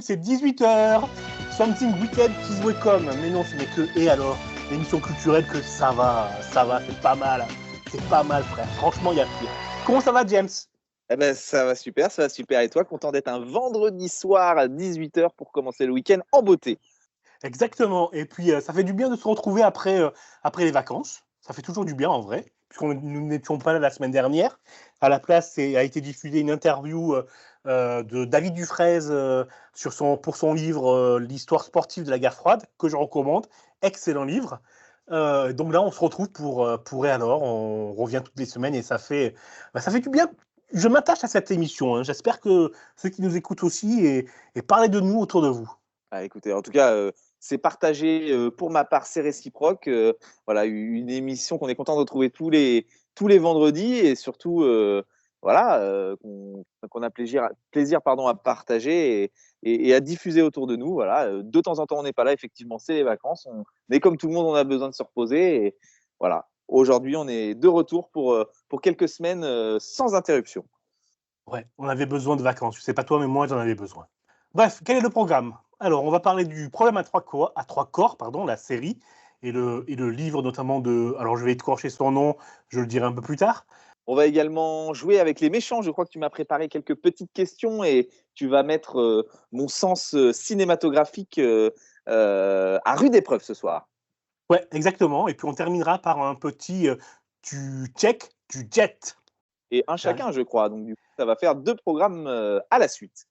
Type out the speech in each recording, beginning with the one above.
Thrones, c'est 18h. Something Wicked is welcome. Mais non, ce n'est que Et alors, l'émission culturelle que ça va, c'est pas mal. C'est pas mal, frère. Franchement, il y a pire. Comment ça va, James? Eh ben, ça va super, ça va super. Et toi, content d'être un vendredi soir à 18h pour commencer le week-end en beauté. Exactement. Et puis, ça fait du bien de se retrouver après les vacances. Ça fait toujours du bien, en vrai, puisque nous n'étions pas là la semaine dernière. À la place, a été diffusée une interview de David Dufresne pour son livre L'histoire sportive de la guerre froide, que je recommande. Excellent livre. Donc là, on se retrouve pour Et alors. On revient toutes les semaines et ça fait du bien. Je m'attache à cette émission. Hein. J'espère que ceux qui nous écoutent aussi et parlez de nous autour de vous. Ah, écoutez, en tout cas, c'est partagé pour ma part, c'est réciproque. Voilà, une émission qu'on est content de retrouver tous les vendredis et surtout, voilà, qu'on a plaisir pardon, à partager et à diffuser autour de nous. Voilà, de temps en temps, on n'est pas là. Effectivement, c'est les vacances. Mais comme tout le monde, on a besoin de se reposer. Et voilà, aujourd'hui, on est de retour pour quelques semaines sans interruption. Ouais, on avait besoin de vacances. Je sais pas toi, mais moi, j'en avais besoin. Bref, quel est le programme? Alors, on va parler du problème à trois corps, pardon, la série, et le livre notamment de... Alors, je vais écorcher son nom, je le dirai un peu plus tard. On va également jouer avec les méchants. Je crois que tu m'as préparé quelques petites questions et tu vas mettre mon sens cinématographique à rude épreuve ce soir. Ouais, exactement. Et puis, on terminera par un petit tu check, tu jet. Et un chacun, je crois. Donc, du coup, ça va faire 2 programmes à la suite.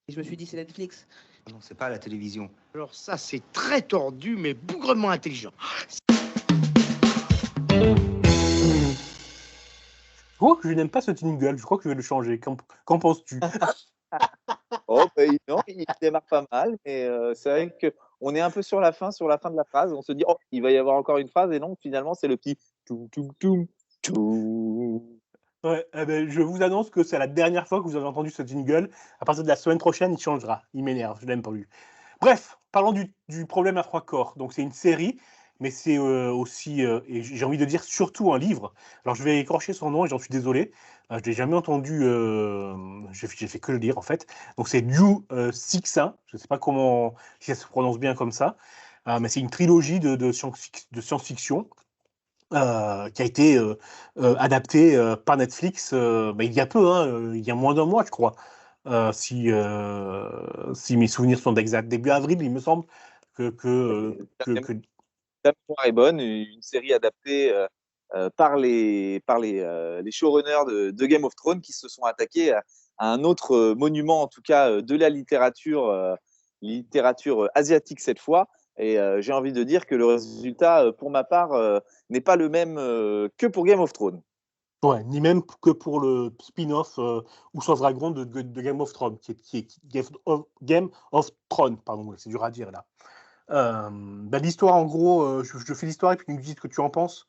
Et je me suis dit, c'est Netflix. Non, c'est pas la télévision. Alors ça, c'est très tordu, mais bougrement intelligent. Je crois que je n'aime pas ce jingle. Je crois que je vais le changer. Qu'en penses-tu? Oh, ben, non, il démarre pas mal, mais c'est vrai qu'on est un peu sur la fin de la phrase. On se dit, oh, il va y avoir encore une phrase, et non, finalement, c'est le petit toum, toum, toum, toum. Ouais, eh ben, je vous annonce que c'est la dernière fois que vous avez entendu ce jingle. À partir de la semaine prochaine, il changera. Il m'énerve, je l'aime pas lui. Bref, parlons du problème à trois corps. Donc c'est une série, mais c'est aussi, et j'ai envie de dire surtout un livre. Alors je vais écorcher son nom et j'en suis désolé. Je l'ai jamais entendu, j'ai fait que le lire en fait. Donc c'est Liu Cixin, je sais pas si ça se prononce bien comme ça, mais c'est une trilogie de science-fiction qui a été adapté par Netflix il y a peu, hein, il y a moins d'un mois, je crois. Si mes souvenirs sont exacts, début avril, il me semble que La mémoire est bonne, une série adaptée par les showrunners de Game of Thrones qui se sont attaqués à un autre monument, en tout cas, de la littérature asiatique cette fois. Et j'ai envie de dire que le résultat, pour ma part, n'est pas le même que pour Game of Thrones. ouais, ni même que pour le spin-off House of Dragon de Game of Thrones, qui est Game of Thrones, pardon, c'est dur à dire là. L'histoire, en gros, je fais l'histoire et puis tu me dis ce que tu en penses.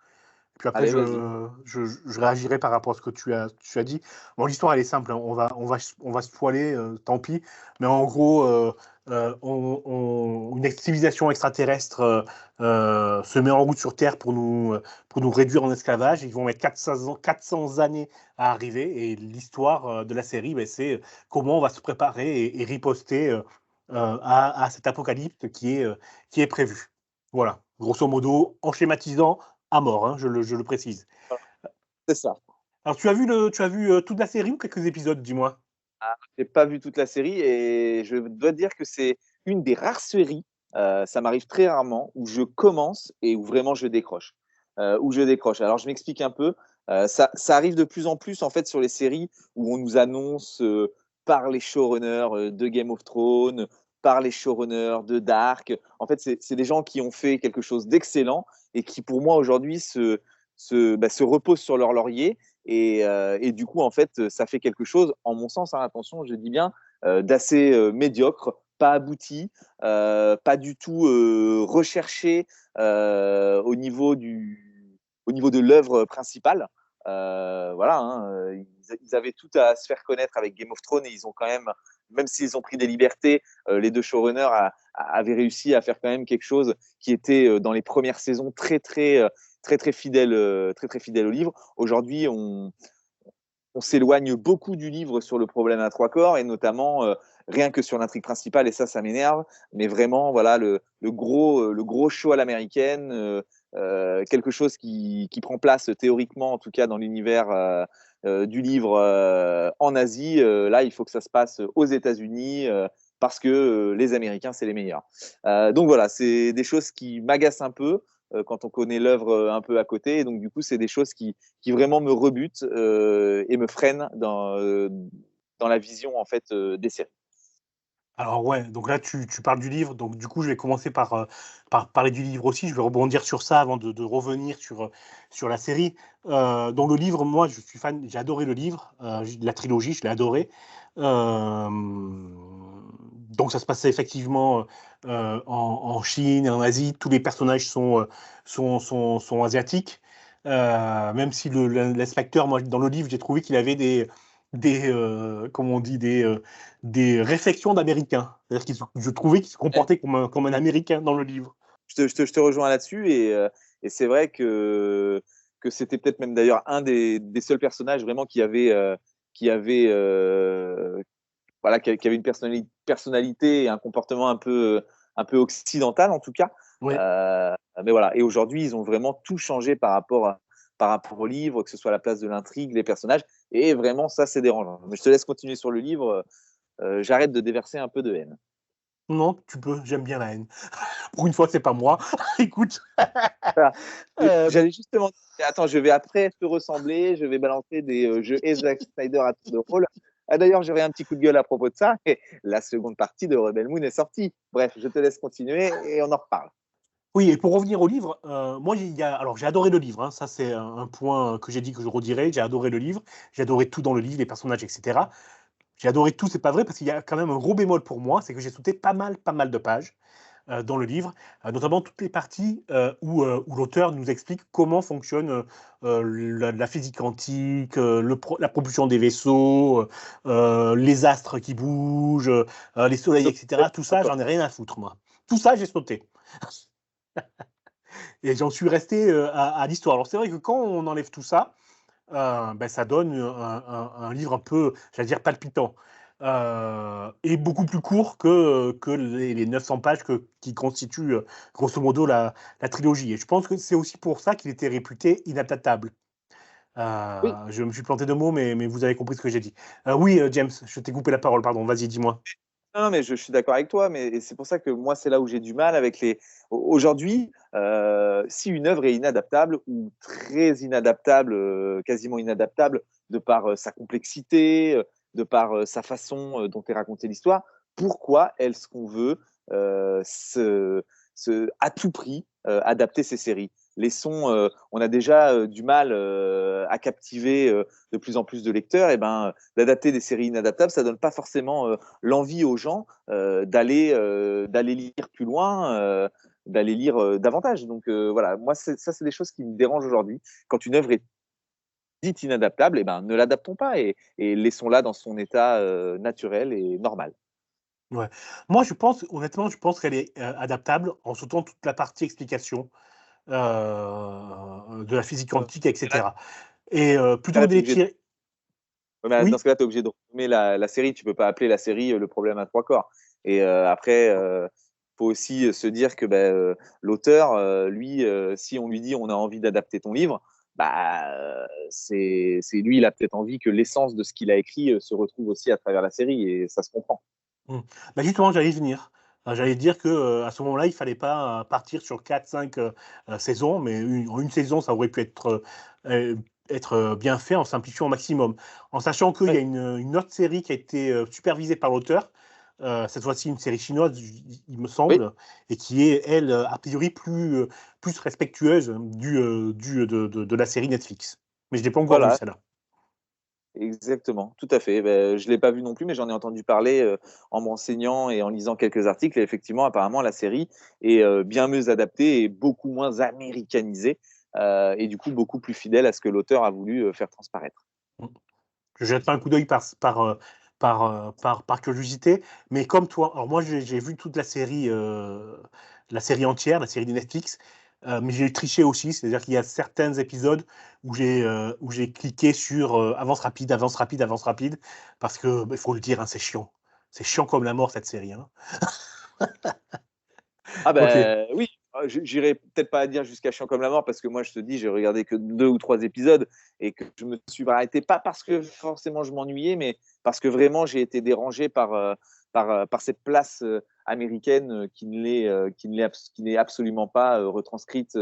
Puis après, Allez, vas-y. je réagirai par rapport à ce que tu as dit. Bon, l'histoire, elle est simple. Hein. On va se spoiler, tant pis. Mais en gros, une civilisation extraterrestre se met en route sur Terre pour nous réduire en esclavage. Ils vont mettre 400 années à arriver. Et l'histoire de la série, c'est comment on va se préparer et riposter à cet apocalypse qui est prévu. Voilà, grosso modo, en schématisant, à mort, hein, je le précise. C'est ça. Alors, tu as vu toute la série ou quelques épisodes, dis-moi? J'ai pas vu toute la série et je dois dire que c'est une des rares séries, ça m'arrive très rarement, où je commence et où vraiment je décroche. Alors, je m'explique un peu. Ça arrive de plus en plus, en fait, sur les séries où on nous annonce par les showrunners de Game of Thrones, par les showrunners de Dark. En fait, c'est des gens qui ont fait quelque chose d'excellent et qui, pour moi, aujourd'hui, se reposent sur leur laurier. Et du coup, en fait, ça fait quelque chose, en mon sens, hein, attention, je dis bien, d'assez médiocre, pas abouti, pas du tout recherché au niveau de l'œuvre principale. Voilà, hein, ils avaient tout à se faire connaître avec Game of Thrones et ils ont quand même s'ils ont pris des libertés, les deux showrunners avaient réussi à faire quand même quelque chose qui était dans les premières saisons très fidèle au livre. Aujourd'hui, on s'éloigne beaucoup du livre sur le problème à trois corps et notamment rien que sur l'intrigue principale, et ça m'énerve, mais vraiment, voilà, le gros show à l'américaine, quelque chose qui prend place théoriquement, en tout cas dans l'univers du livre en Asie. Là, il faut que ça se passe aux États-Unis parce que les Américains, c'est les meilleurs. Donc voilà, c'est des choses qui m'agacent un peu quand on connaît l'œuvre un peu à côté. Et donc, du coup, c'est des choses qui vraiment me rebutent et me freinent dans la vision en fait, des séries. Alors ouais, donc là tu parles du livre, donc du coup je vais commencer par parler du livre aussi, je vais rebondir sur ça avant de revenir sur la série. Donc le livre, moi je suis fan, j'ai adoré le livre, la trilogie, je l'ai adoré. Euh, donc ça se passait effectivement en Chine et en Asie, tous les personnages sont asiatiques. Même si l'inspecteur, moi dans le livre j'ai trouvé qu'il avait comment on dit, des réflexions d'Américains. C'est-à-dire que je trouvais qu'il se comportait comme un Américain dans le livre. Je te rejoins là-dessus et c'est vrai que c'était peut-être même d'ailleurs un des seuls personnages vraiment qui avait voilà, qui avait une personnalité et un comportement un peu occidental en tout cas. Ouais. Mais voilà, et aujourd'hui, ils ont vraiment tout changé par rapport au livre, que ce soit la place de l'intrigue, les personnages, et vraiment, ça, c'est dérangeant. Mais je te laisse continuer sur le livre. J'arrête de déverser un peu de haine. Non, tu peux, j'aime bien la haine. Pour une fois, c'est pas moi. Écoute. Voilà. Euh, J'allais justement dire, attends, je vais après te ressembler, je vais balancer des je hais Zack Snyder à tour de rôle. Ah, d'ailleurs, j'aurais un petit coup de gueule à propos de ça. Et la seconde partie de Rebel Moon est sortie. Bref, je te laisse continuer et on en reparle. oui, et pour revenir au livre, moi, alors j'ai adoré le livre, hein, ça c'est un point que j'ai dit que je redirai, j'ai adoré le livre, j'ai adoré tout dans le livre, les personnages, etc. J'ai adoré tout, c'est pas vrai, parce qu'il y a quand même un gros bémol pour moi, c'est que j'ai sauté pas mal de pages dans le livre, notamment toutes les parties où l'auteur nous explique comment fonctionne la physique quantique, la propulsion des vaisseaux, les astres qui bougent, les soleils, etc. Tout ça, j'en ai rien à foutre, moi. Tout ça, j'ai sauté. Et j'en suis resté à l'histoire. Alors c'est vrai que quand on enlève tout ça, ben, ça donne un livre un peu, j'allais dire, palpitant. Et beaucoup plus court que les 900 pages qui constituent grosso modo la trilogie. Et je pense que c'est aussi pour ça qu'il était réputé inadaptable. Oui, Je me suis planté de mots, mais vous avez compris ce que j'ai dit. Oui, James, je t'ai coupé la parole, pardon, vas-y, dis-moi. non, mais je suis d'accord avec toi, mais c'est pour ça que moi, c'est là où j'ai du mal avec les. Aujourd'hui, si une œuvre est inadaptable ou très inadaptable, quasiment inadaptable, de par sa complexité, de par sa façon dont est racontée l'histoire, pourquoi est-ce qu'on veut à tout prix adapter ces séries? On a déjà du mal à captiver de plus en plus de lecteurs, et ben d'adapter des séries inadaptables, ça donne pas forcément l'envie aux gens d'aller lire plus loin, d'aller lire davantage. Donc voilà, moi, ça, c'est des choses qui me dérangent aujourd'hui. Quand une œuvre est dite inadaptable, eh ben, ne l'adaptons pas et laissons-la dans son état naturel et normal. Ouais. Moi, honnêtement, je pense qu'elle est adaptable en sautant toute la partie explication de la physique quantique, Là, etc. Et plutôt que là, de les tirer. dans Oui, ce cas-là, tu es obligé de renommer la série. Tu peux pas appeler la série Le problème à trois corps. Et après, faut aussi se dire que l'auteur, lui, si on lui dit on a envie d'adapter ton livre, c'est lui, il a peut-être envie que l'essence de ce qu'il a écrit se retrouve aussi à travers la série et ça se comprend. mmh. Bah, justement, j'allais y venir. J'allais dire que à ce moment-là, il fallait pas partir sur 4-5 saisons, mais en une saison, ça aurait pu être bien fait en simplifiant au maximum. En sachant qu'il y a Ouais, une autre série qui a été supervisée par l'auteur, cette fois-ci une série chinoise, il me oui, semble, et qui est, elle, a priori plus respectueuse de la série Netflix. Mais je ne l'ai pas encore vue, voilà, celle-là. exactement, tout à fait. Je ne l'ai pas vu non plus, mais j'en ai entendu parler en me renseignant et en lisant quelques articles. Et effectivement, apparemment, la série est bien mieux adaptée et beaucoup moins américanisée, et du coup beaucoup plus fidèle à ce que l'auteur a voulu faire transparaître. Je jette un coup d'œil par curiosité, mais comme toi, alors moi j'ai vu toute la série entière, la série de Netflix, mais j'ai triché aussi, c'est-à-dire qu'il y a certains épisodes où j'ai cliqué sur avance rapide, avance rapide, avance rapide, parce que il faut le dire, hein, c'est chiant. C'est chiant comme la mort, cette série. Hein. Ah ben oui, j'irai peut-être pas à dire jusqu'à chiant comme la mort parce que moi je te dis j'ai regardé que 2 ou 3 épisodes et que je me suis arrêté pas parce que forcément je m'ennuyais mais parce que vraiment j'ai été dérangé par cette place américaine qui n'est absolument pas retranscrite,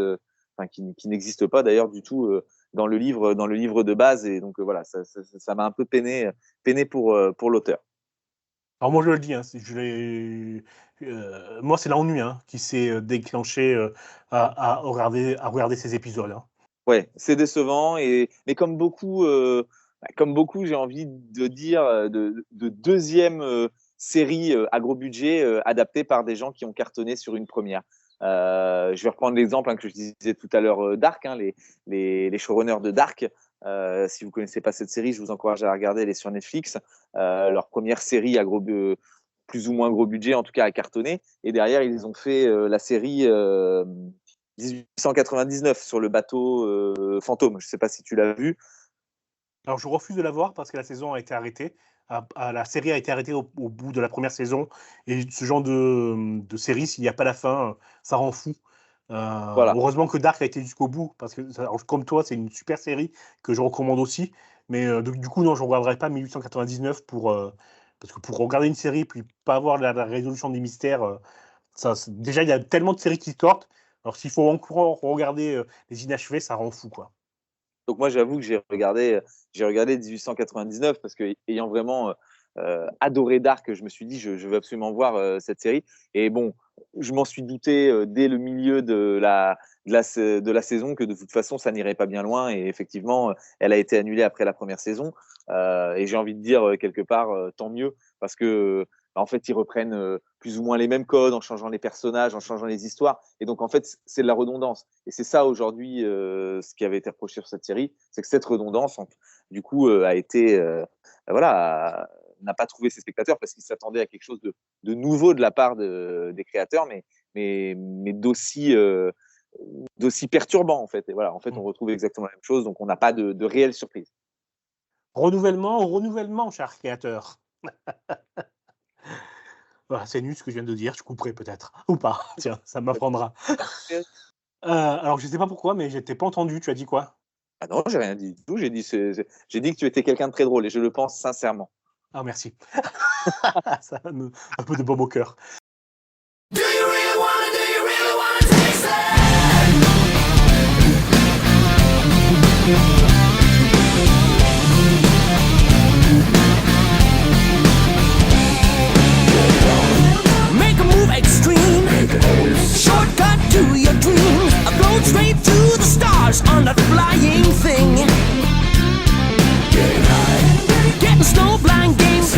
enfin qui n'existe pas d'ailleurs du tout dans le livre de base et donc voilà ça m'a un peu peiné pour l'auteur. Alors moi je le dis, hein, moi c'est l'ennui qui s'est déclenché à regarder ces épisodes. Hein. Ouais, c'est décevant mais comme beaucoup, j'ai envie de dire de deuxième série à gros budget adaptée par des gens qui ont cartonné sur une première. Je vais reprendre l'exemple que je disais tout à l'heure Dark, les showrunners de Dark. Si vous connaissez pas cette série, je vous encourage à la regarder, elle est sur Netflix. Leur première série à plus ou moins gros budget, en tout cas à cartonner. Et derrière, ils ont fait la série 1899 sur le bateau fantôme. Je sais pas si tu l'as vu. Alors je refuse de la voir parce que la saison a été arrêtée. La série a été arrêtée au bout de la première saison. Et ce genre de série, s'il n'y a pas la fin, ça rend fou. Voilà. Heureusement que Dark a été jusqu'au bout, parce que comme toi, c'est une super série que je recommande aussi. Mais du coup, non, je ne regarderai pas 1899 parce que pour regarder une série puis pas avoir la résolution des mystères, déjà il y a tellement de séries qui sortent. Alors s'il faut encore regarder les inachevés, ça rend fou, quoi. Donc moi, j'avoue que j'ai regardé 1899 parce que ayant vraiment adoré Dark, je me suis dit je veux absolument voir cette série. Et bon, je m'en suis douté dès le milieu de la saison que de toute façon ça n'irait pas bien loin. Et effectivement, elle a été annulée après la première saison. Et j'ai envie de dire quelque part tant mieux parce que en fait ils reprennent plus ou moins les mêmes codes en changeant les personnages, en changeant les histoires. Et donc en fait c'est de la redondance. Et c'est ça aujourd'hui ce qui avait été reproché sur cette série, c'est que cette redondance du coup a été n'a pas trouvé ses spectateurs parce qu'ils s'attendaient à quelque chose de nouveau de la part des créateurs, mais d'aussi perturbant en fait. Et voilà, en fait, on retrouve exactement la même chose, donc on n'a pas de réelle surprise. Renouvellement, cher créateur. Voilà, c'est nul ce que je viens de dire, je couperai peut-être. Ou pas, tiens, ça m'apprendra. Alors, je ne sais pas pourquoi, mais je t'ai pas entendu, tu as dit quoi? Ah non, j'ai rien dit du tout, j'ai dit que tu étais quelqu'un de très drôle, et je le pense sincèrement. Ah, merci. Ça me un peu de baume au cœur. Make a move extreme, shortcut to your dreams, float straight to the stars on that flying thing. Getting snow blind games,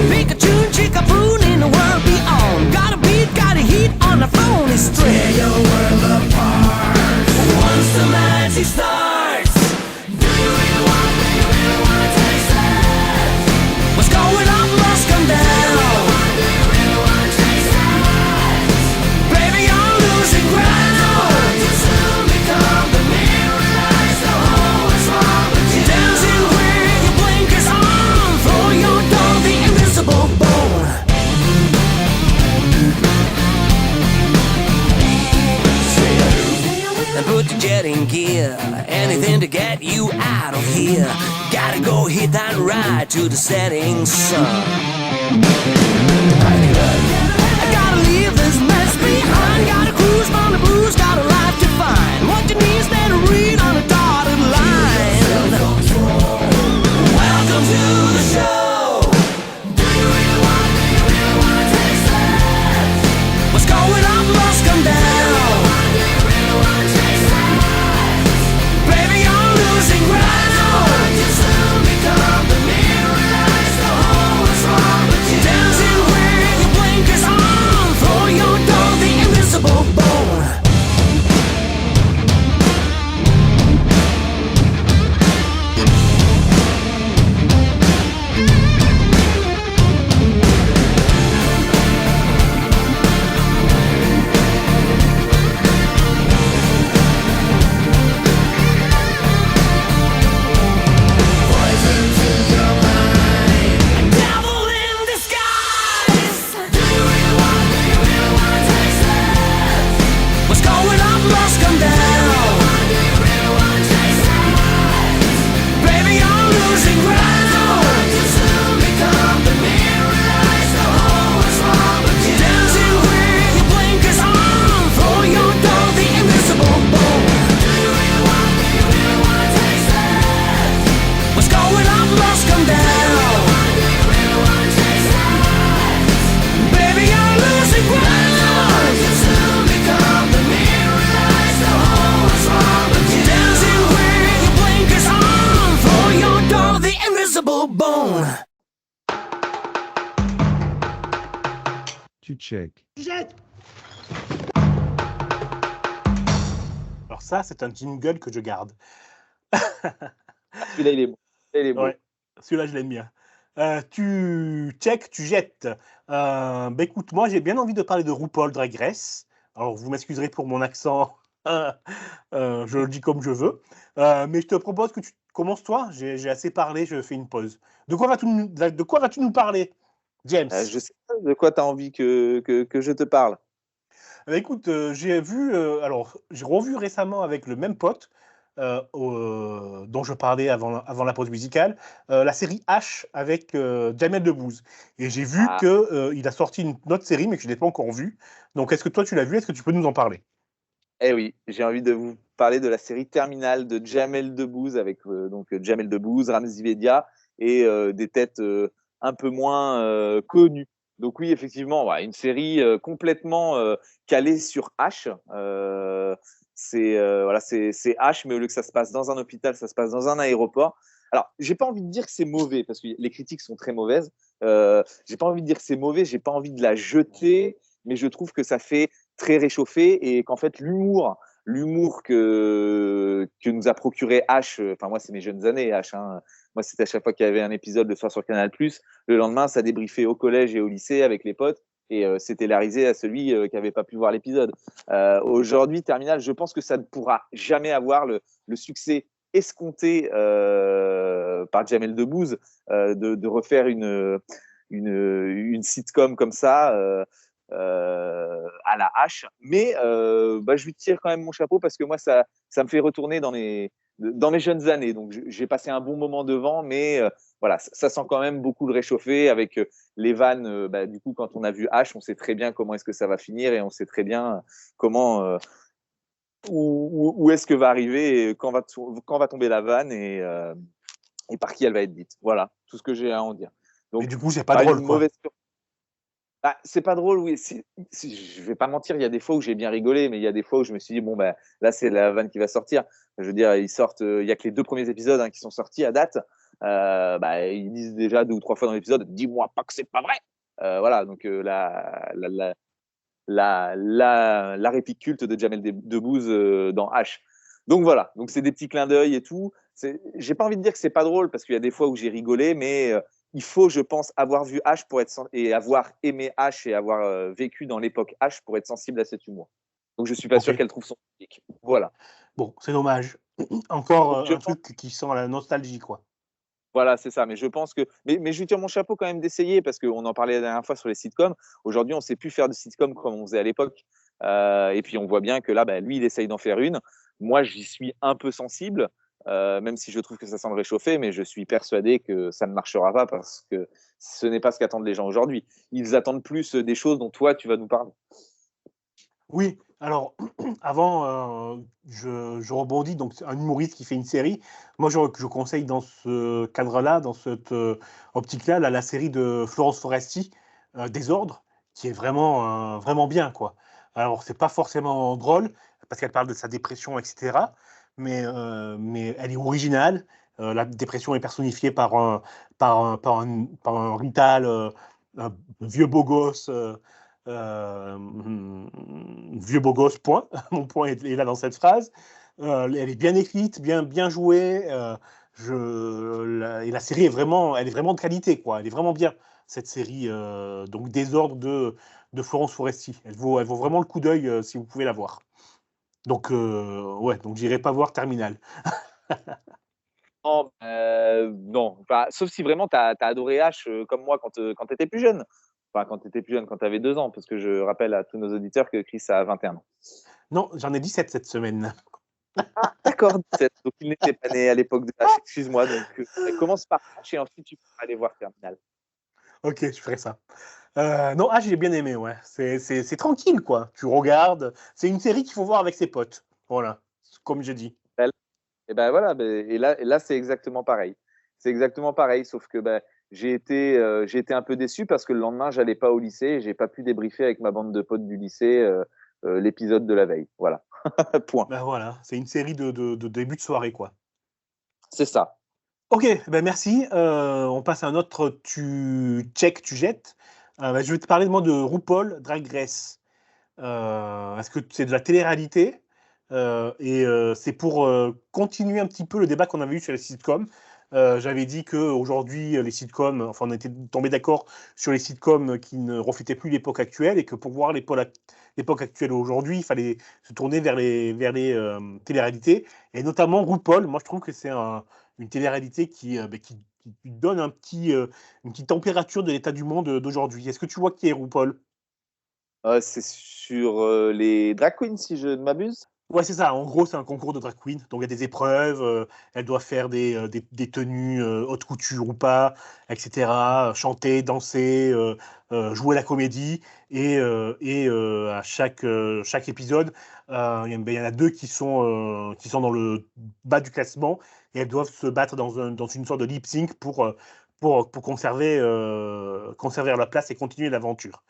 pick a tune, chick a prune in the world beyond. Got a beat, got a heat on the phone is string. Tear your world apart once the magic starts. Do you really wanna taste it? What's going on must come down. Do you really wanna taste it? Baby, you're losing ground. You soon become the mirror eyes. The whole is wrong with you. Dancing with your blinkers on, throw your dough, the invisible bone. And put your jet in gear, anything to get you out of here. Gotta go hit that ride to the setting sun. I gotta leave this mess behind. Gotta cruise on the blues, got a life to find. What you need is better read on a dotted line. Welcome to the show. Do you really wanna taste it? What's going on must come down. Baby, you're losing ground. You soon become the mirror eyes. The whole is wrong with you. Dancing with your blinkers on, throw your dough, the invisible bone. full bone. Tu check. Alors ça, c'est un jingle que je garde. Celui-là, il est bon. Il est beau. Ouais, celui-là, je l'aime bien. Tu check, tu jettes. Écoute, moi, j'ai bien envie de parler de RuPaul Drag Race. Alors, vous m'excuserez pour mon accent. Je le dis comme je veux. Mais je te propose que tu commences, toi. J'ai assez parlé, je fais une pause. De quoi vas-tu nous parler, James? Je sais pas de quoi tu as envie que je te parle. Écoute, j'ai revu récemment avec le même pote dont je parlais avant la pause musicale, la série H avec Jamel Debbouze. Et j'ai vu qu'il a sorti une autre série, mais que je n'ai pas encore vue. Donc, est-ce que toi, tu l'as vue? Est-ce que tu peux nous en parler? Eh oui, j'ai envie de vous parler de la série Terminal de Jamel Debbouze avec Jamel Debbouze, Ramzy Bedia et des têtes un peu moins connues. Donc oui, effectivement, ouais, une série complètement calée sur H. C'est H, mais au lieu que ça se passe dans un hôpital, ça se passe dans un aéroport. Alors, j'ai pas envie de dire que c'est mauvais parce que les critiques sont très mauvaises. J'ai pas envie de dire que c'est mauvais, j'ai pas envie de la jeter, mais je trouve que ça fait très réchauffé et qu'en fait l'humour que nous a procuré H, enfin moi c'est mes jeunes années H, hein. Moi c'était à chaque fois qu'il y avait un épisode le soir sur Canal+, le lendemain ça débriefait au collège et au lycée avec les potes et c'était la risée à celui qui n'avait pas pu voir l'épisode. Aujourd'hui Terminal, je pense que ça ne pourra jamais avoir le succès escompté par Jamel Debbouze de refaire une sitcom comme ça à la hache, mais je lui tire quand même mon chapeau parce que moi ça me fait retourner dans mes jeunes années, donc j'ai passé un bon moment devant, mais voilà, ça sent quand même beaucoup le réchauffé avec les vannes. Du coup, quand on a vu H, on sait très bien comment est-ce que ça va finir et on sait très bien comment où est-ce que va arriver et quand va tomber la vanne et par qui elle va être dite. Voilà, tout ce que j'ai à en dire. Donc, mais du coup, c'est pas drôle, quoi. C'est pas drôle, oui. Je vais pas mentir, il y a des fois où j'ai bien rigolé, mais il y a des fois où je me suis dit, bon, là, c'est la vanne qui va sortir. Je veux dire, ils sortent, il y a que les 2 premiers épisodes qui sont sortis à date. Ils disent déjà 2 ou 3 fois dans l'épisode, dis-moi pas que c'est pas vrai. Voilà, donc la réplique culte de Jamel Debbouze dans H. Donc voilà, donc c'est des petits clins d'œil et tout. J'ai pas envie de dire que c'est pas drôle parce qu'il y a des fois où j'ai rigolé, mais il faut, je pense, avoir vu H et avoir aimé H et avoir vécu dans l'époque H pour être sensible à cet humour. Donc je suis pas sûr qu'elle trouve son public. Voilà. Bon, c'est dommage. Encore un truc qui sent la nostalgie, quoi. Voilà, c'est ça. Mais je pense que. Mais je lui tire mon chapeau quand même d'essayer parce qu'on en parlait la dernière fois sur les sitcoms. Aujourd'hui, on ne sait plus faire de sitcoms comme on faisait à l'époque. Et puis on voit bien que là, lui, il essaye d'en faire une. Moi, j'y suis un peu sensible, même si je trouve que ça semble réchauffer, mais je suis persuadé que ça ne marchera pas parce que ce n'est pas ce qu'attendent les gens aujourd'hui. Ils attendent plus des choses dont toi, tu vas nous parler. Oui, alors, avant, je rebondis, donc un humoriste qui fait une série. Moi, je conseille dans ce cadre-là, dans cette optique-là, la série de Florence Foresti, Désordre, qui est vraiment, vraiment bien, quoi. Alors, c'est pas forcément drôle, parce qu'elle parle de sa dépression, etc., mais elle est originale. La dépression est personnifiée par un Rital, un vieux beau gosse, vieux beau gosse, point. Mon point est là dans cette phrase. Elle est bien écrite, bien jouée. Et la série elle est vraiment de qualité, quoi. Elle est vraiment bien, cette série. Donc Désordre de Florence Foresti. Elle vaut vraiment le coup d'œil si vous pouvez la voir. Donc donc j'irai pas voir Terminal. Non, sauf si vraiment tu as adoré H comme moi quand tu étais plus jeune. Enfin, quand tu étais plus jeune, quand tu avais 2 ans, parce que je rappelle à tous nos auditeurs que Chris a 21 ans. Non, j'en ai 17 cette semaine. Ah, d'accord, 17. Donc il n'était pas né à l'époque de H, excuse-moi. Donc commence par H et ensuite tu pourras aller voir Terminal. Ok, je ferai ça. Non, j'ai bien aimé, ouais. C'est tranquille, quoi. Tu regardes. C'est une série qu'il faut voir avec ses potes. Voilà, comme j'ai dit. Et voilà, et là c'est exactement pareil. C'est exactement pareil, sauf que j'ai été un peu déçu parce que le lendemain, j'allais pas au lycée et j'ai pas pu débriefer avec ma bande de potes du lycée l'épisode de la veille. Voilà. Point. Voilà, c'est une série de début de soirée, quoi. C'est ça. Ok, ben merci. On passe à un autre tu jettes. Je vais te parler moi de RuPaul Drag Race. Est-ce que c'est de la télé-réalité? C'est pour continuer un petit peu le débat qu'on avait eu sur les sitcoms. J'avais dit qu'aujourd'hui, les sitcoms, enfin, on était tombé d'accord sur les sitcoms qui ne reflétaient plus l'époque actuelle et que pour voir l'époque actuelle aujourd'hui, il fallait se tourner vers les télé-réalités. Et notamment RuPaul, moi je trouve que c'est une télé-réalité qui donne une petite température de l'état du monde d'aujourd'hui. Est-ce que tu vois qui est RuPaul? C'est sur les drag queens, si je ne m'abuse. Ouais, c'est ça. En gros, c'est un concours de drag queen. Donc, il y a des épreuves. Elles doivent faire des tenues haute couture ou pas, etc. Chanter, danser, jouer la comédie. À chaque épisode, il y en a deux qui sont dans le bas du classement et elles doivent se battre dans une sorte de lip sync pour conserver leur place et continuer l'aventure.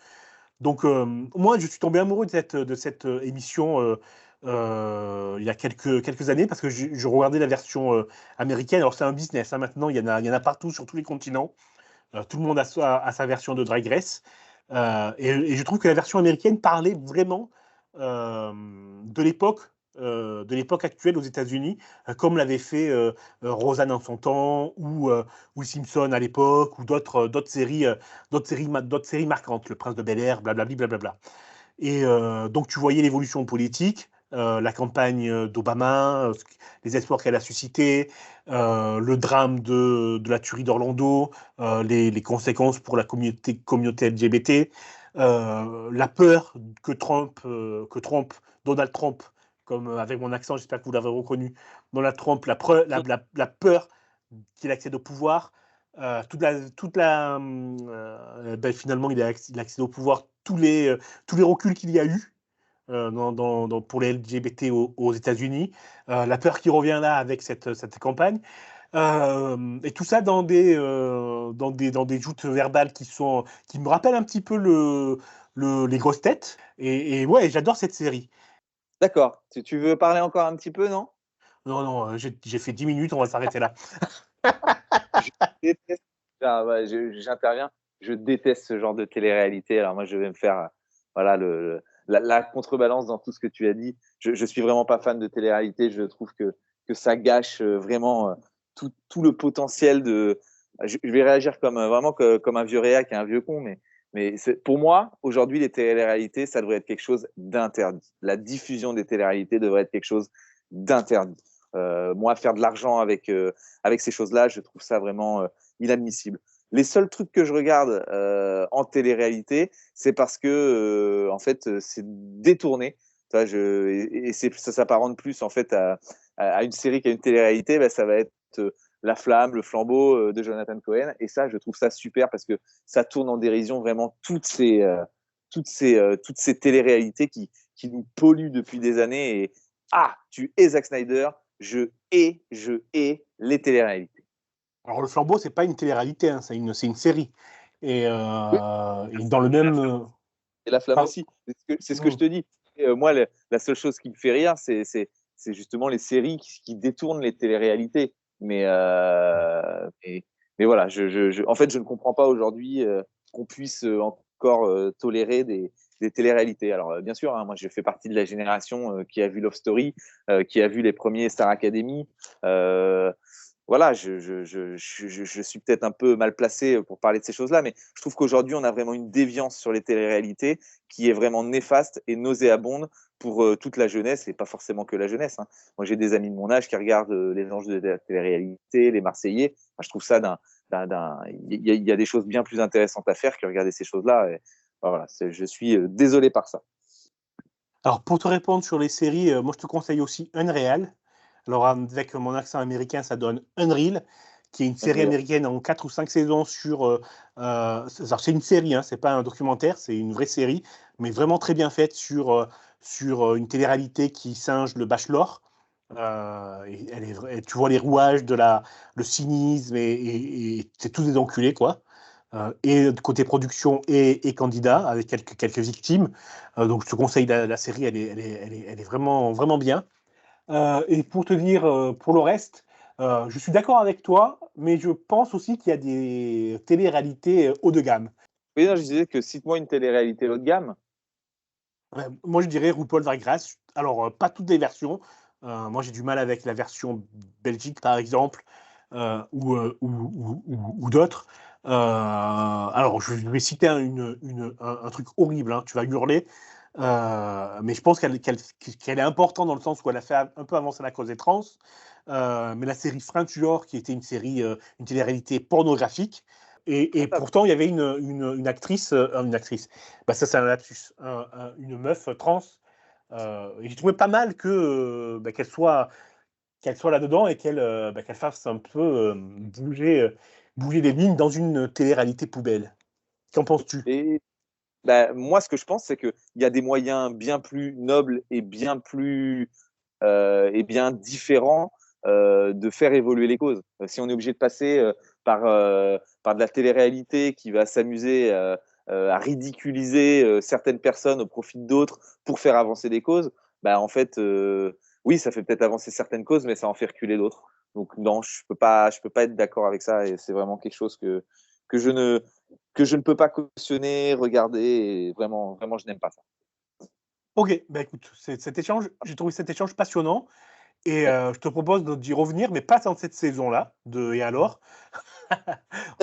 Donc, moi, je suis tombé amoureux de cette émission il y a quelques années parce que je regardais la version américaine. Alors, c'est un business, hein, maintenant, il y en a partout sur tous les continents. Tout le monde a sa version de Drag Race. Et je trouve que la version américaine parlait vraiment de l'époque actuelle aux États-Unis, comme l'avait fait Roseanne en son temps, ou Simpson à l'époque, ou d'autres séries marquantes, Le Prince de Bel-Air, blablabla, blablabla. Et donc, tu voyais l'évolution politique, la campagne d'Obama, les espoirs qu'elle a suscités, le drame de la tuerie d'Orlando, les conséquences pour la communauté LGBT, la peur Donald Trump, comme avec mon accent, j'espère que vous l'avez reconnu, Donald Trump, la peur qu'il accède au pouvoir. Finalement, il accède au pouvoir tous les reculs qu'il y a eu pour les LGBT aux États-Unis, la peur qui revient là avec cette campagne, et tout ça dans des joutes verbales qui me rappellent un petit peu les grosses têtes. Et ouais, j'adore cette série. D'accord. Tu veux parler encore un petit peu, non? Non, non, j'ai fait 10 minutes, on va s'arrêter là. Je déteste. Ah, ouais, j'interviens. Je déteste ce genre de télé-réalité. Alors moi, je vais me faire voilà, la contrebalance dans tout ce que tu as dit. Je suis vraiment pas fan de télé-réalité. Je trouve que ça gâche vraiment tout le potentiel de. Je vais réagir vraiment comme un vieux réac et un vieux con, mais pour moi, aujourd'hui, les télé-réalités, ça devrait être quelque chose d'interdit. La diffusion des télé-réalités devrait être quelque chose d'interdit. Moi, faire de l'argent avec ces choses-là, je trouve ça vraiment inadmissible. Les seuls trucs que je regarde en télé-réalité, c'est parce que en fait, c'est détourné. Ça s'apparente plus en fait à une série qu'à une télé-réalité. Ben, ça va être La Flamme, Le Flambeau de Jonathan Cohen. Et ça, je trouve ça super parce que ça tourne en dérision vraiment toutes ces télé-réalités qui nous polluent depuis des années. Et tu es Zack Snyder, je hais les télé-réalités. Alors, Le Flambeau, c'est pas une télé-réalité, hein, c'est une série. Et, Oui. et dans le même. Et La Flamme aussi. C'est ce que je te dis. Et, moi, la seule chose qui me fait rire, c'est justement les séries qui détournent les télé-réalités. Mais voilà, en fait, je ne comprends pas aujourd'hui qu'on puisse encore tolérer des télé-réalités. Alors, bien sûr, hein, moi, je fais partie de la génération qui a vu Love Story, qui a vu les premiers Star Academy. Voilà, je suis peut-être un peu mal placé pour parler de ces choses-là, mais je trouve qu'aujourd'hui, on a vraiment une déviance sur les télé-réalités qui est vraiment néfaste et nauséabonde pour toute la jeunesse, et pas forcément que la jeunesse. Hein. Moi, j'ai des amis de mon âge qui regardent les enjeux de la télé-réalité, les Marseillais. Enfin, je trouve ça il y a des choses bien plus intéressantes à faire que regarder ces choses-là. Et, voilà, je suis désolé par ça. Alors, pour te répondre sur les séries, moi, je te conseille aussi Unreal. Alors, avec mon accent américain, ça donne Unreal, qui est une série américaine en 4 ou 5 saisons c'est une série, hein, c'est pas un documentaire, c'est une vraie série, mais vraiment très bien faite sur une télé-réalité qui singe le Bachelor. Tu vois les rouages le cynisme, et c'est tous des enculés, quoi. Et côté production et candidat, avec quelques victimes. Donc, je te conseille la série, elle est vraiment, vraiment bien. Et pour te dire, pour le reste, Je suis d'accord avec toi, mais je pense aussi qu'il y a des télé-réalités haut de gamme. Oui, non, je disais que cite-moi une télé-réalité haut de gamme. Ouais, moi, je dirais RuPaul Drag Race. Alors, pas toutes les versions. Moi, j'ai du mal avec la version Belgique, par exemple, ou d'autres. Alors, je vais citer un truc horrible, hein, tu vas hurler, mais je pense qu'elle est importante dans le sens où elle a fait un peu avancer la cause des trans. Mais la série French Dior, qui était une série, une télé-réalité pornographique, et pourtant, il y avait une actrice, bah, ça c'est un lapsus, une meuf trans, et j'ai trouvé pas mal bah, qu'elle soit là-dedans et qu'elle fasse un peu bouger les lignes dans une télé-réalité poubelle. Qu'en penses-tu? Et moi, ce que je pense, c'est qu'il y a des moyens bien plus nobles et bien différents de faire évoluer les causes. Si on est obligé de passer par de la télé-réalité qui va s'amuser à ridiculiser certaines personnes au profit d'autres pour faire avancer des causes, en fait, oui, ça fait peut-être avancer certaines causes, mais ça en fait reculer d'autres. Donc non, je peux pas être d'accord avec ça, et c'est vraiment quelque chose que je ne peux pas cautionner, regarder, et vraiment, vraiment, je n'aime pas ça. Ok, bah écoute, j'ai trouvé cet échange passionnant, et je te propose d'y revenir, mais pas dans cette saison-là, Et alors?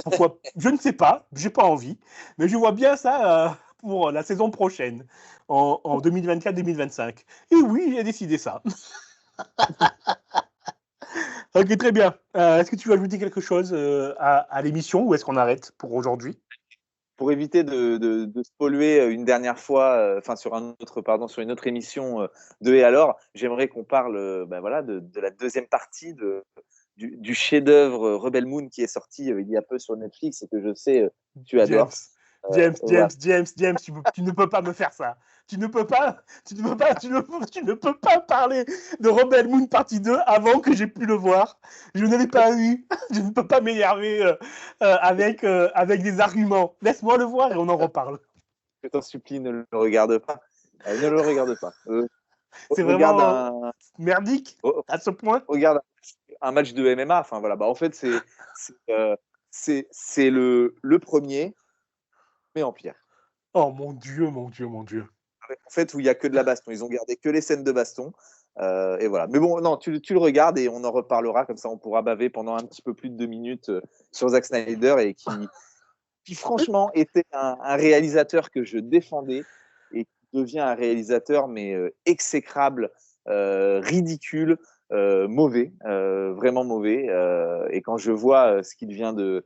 Pourquoi? Je ne sais pas, j'ai pas envie, mais je vois bien ça pour la saison prochaine, en 2024-2025. Et oui, j'ai décidé ça. Ok, très bien. Est-ce que tu veux ajouter quelque chose à l'émission, ou est-ce qu'on arrête pour aujourd'hui? Pour éviter de se polluer une dernière fois, sur une autre émission de Et alors, j'aimerais qu'on parle voilà, de la deuxième partie du chef-d'œuvre Rebel Moon qui est sorti il y a peu sur Netflix et que je sais tu adores. Voilà. James, tu ne peux pas me faire ça. Tu ne peux pas parler de Rebel Moon partie 2 avant que j'ai pu le voir. Je ne l'ai pas eu. Je ne peux pas m'énerver avec des arguments. Laisse-moi le voir et on en reparle. Je t'en supplie, ne le regarde pas. Ne le regarde pas. C'est regarde vraiment merdique à ce point. Regarde un match de MMA. Enfin voilà. En fait, c'est le premier, mais en pire. Oh mon Dieu, mon Dieu, mon Dieu. En fait, où il n'y a que de la baston. Ils ont gardé que les scènes de baston. Et voilà. Mais bon, non, tu le regardes et on en reparlera. Comme ça, on pourra baver pendant un petit peu plus de 2 minutes sur Zack Snyder, et qui franchement était un réalisateur que je défendais et qui devient un réalisateur mais exécrable, ridicule, mauvais, vraiment mauvais. Et quand je vois ce qu'il vient de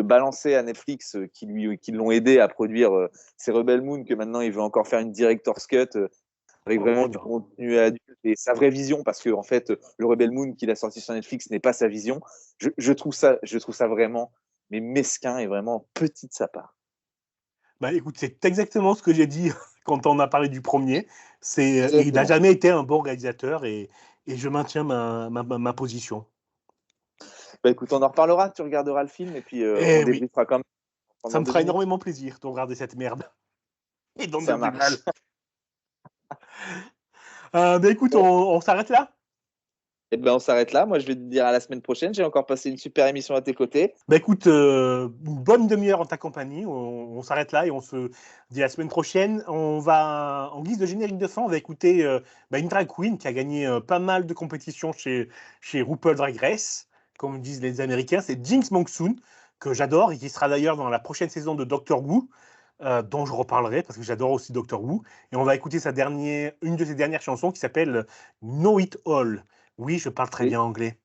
balancer à Netflix, qui l'ont aidé à produire ces Rebel Moon, que maintenant il veut encore faire une director's cut avec vraiment du contenu adulte et sa vraie vision, parce que en fait le Rebel Moon qu'il a sorti sur Netflix n'est pas sa vision. Je trouve ça vraiment mais mesquin et vraiment petit de sa part. Bah écoute, c'est exactement ce que j'ai dit quand on a parlé du premier. Il n'a jamais été un bon réalisateur, et je maintiens ma position. Bah écoute, on en reparlera, tu regarderas le film et puis on débriefera quand même. Ça me fera énormément plaisir de regarder cette merde. Et donc ça marche. Bah écoute, on s'arrête là? Eh ben on s'arrête là. Moi, je vais te dire à la semaine prochaine. J'ai encore passé une super émission à tes côtés. Bah écoute, une bonne demi-heure en ta compagnie. On s'arrête là et on se dit à la semaine prochaine. On va, en guise de générique de fin, on va écouter une drag queen qui a gagné pas mal de compétitions chez RuPaul Drag Race, comme disent les Américains. C'est Jinx Monsoon, que j'adore et qui sera d'ailleurs dans la prochaine saison de Doctor Who, dont je reparlerai parce que j'adore aussi Doctor Who. Et on va écouter une de ses dernières chansons qui s'appelle Know It All. Oui, je parle très bien anglais.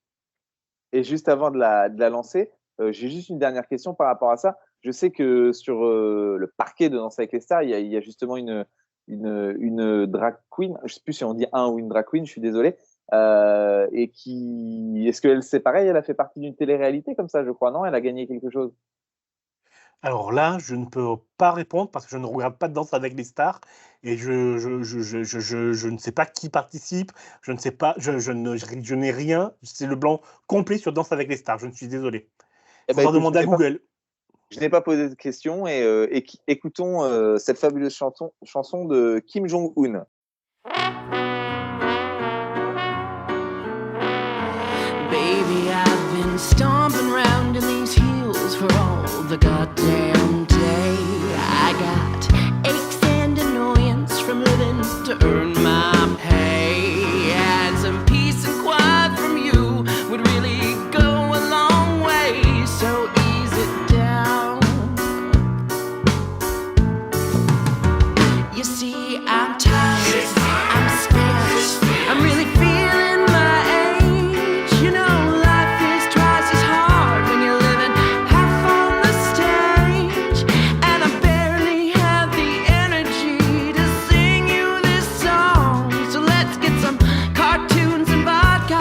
Et juste avant de la lancer, j'ai juste une dernière question par rapport à ça. Je sais que sur le parquet de Danse avec les stars, il y a justement une drag queen. Je ne sais plus si on dit un ou une drag queen, je suis désolé. Et est-ce qu'elle, c'est pareil, elle a fait partie d'une télé-réalité comme ça, je crois, non? Elle a gagné quelque chose? Alors là, je ne peux pas répondre parce que je ne regarde pas de Danse avec les stars et je ne sais pas qui participe, je ne sais pas, je n'ai rien, c'est le blanc complet sur Danse avec les stars, je ne suis désolé. Il faut demander à Google. Je n'ai pas posé de questions et écoutons cette fabuleuse chanson de Kim Jong-un. Baby, Baby, I've been stomping around in these heels for all the goddamn day. I got aches and annoyance from living to earn my pay. And some peace and quiet from you would really go a long way. So ease it down. You see, I'm tired, I'm spent, I'm really feeling my age. You know, life is twice as hard when you're living half on the stage. And I barely have the energy to sing you this song. So let's get some cartoons and vodka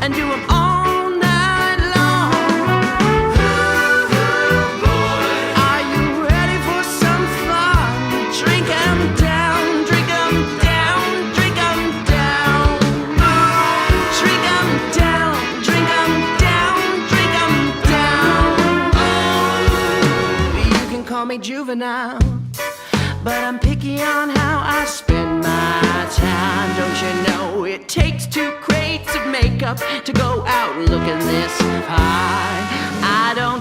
and do them all night long. Are you ready for some fun? Drink 'em down, drink 'em down, drink 'em down. Drink 'em down, drink 'em down, drink 'em down. You can call me juvenile, but I'm picky on how I spend my time. Don't you know it takes 2 crates of makeup to go out looking this fine? I don't